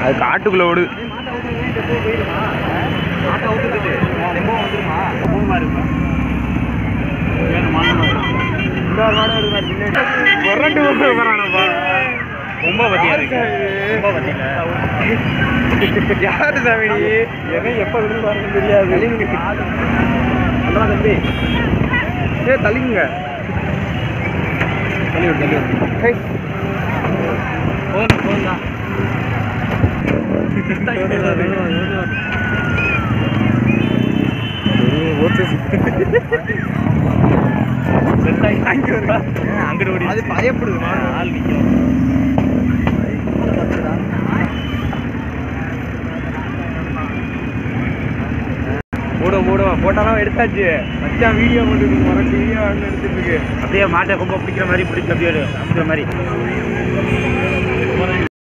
அது காட்டுக்குள்ள ஓடு. ரொம்ப பத்தியா இருக்கு. யாரு சாமி எவன் எப்ப விழுந்து தெரியாது. தம்பி ஏ தள்ளிங்க தள்ளி விடு. போந்தா அங்கிட்டு அது பயப்படுது. ஆள் நிற்கும். மூடுவோம் போட்டாலும் எடுத்தாச்சு. மச்சான் வீடியோ போட்டு மரம் டிவியா எடுத்துட்டு இருக்கு. அப்படியே மாட்டை ரொம்ப பிடிக்கிற மாதிரி பிடிக்க அப்படியே அப்படிங்கிற மாதிரி